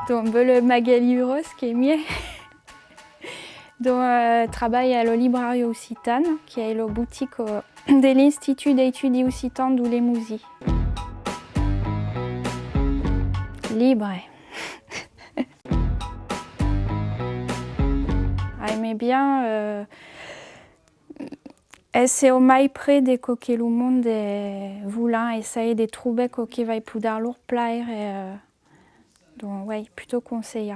Donc le Magali Uros qui est mieux. Donc travaille à la librairie occitane, qui est la boutique de l'Institut d'études occitanes d'Oulé Mouzy. Libre. J'aimais bien essayer au mai près des coquets le monde des voulants essayer de trouver coquets va pouvoir leur plaire et donc ouais plutôt conseillé.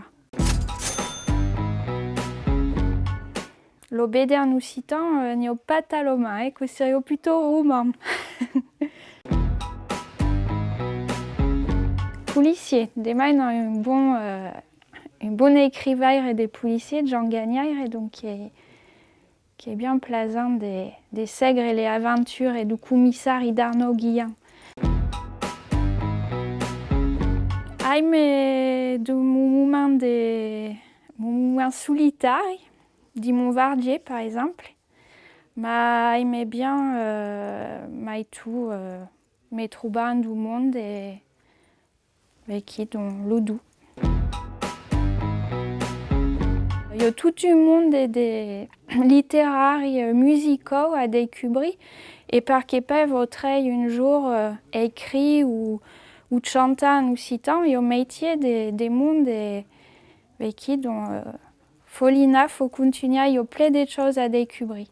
L'obédé en occitan n'y a pas taloma que c'est plutôt roman. Policier, demain on a un bon écrivain et des policiers, Jean Gagnard, et donc qui est bien plaisant des Sègres et les aventures et du commissaire d'Arnaud Guillan. Mais de mon moment solitaire, de mon vardier par exemple, j'aimais bien tout mes troubans du monde et qui dans l'Odou. Il y a tout un monde des littéraires, musicaux à découvrir et par qui peuvent un jour écrire ou chanter en occitan. Il y a un métier des mondes et qui dans Folina faut continuer, il y a plein de choses à découvrir.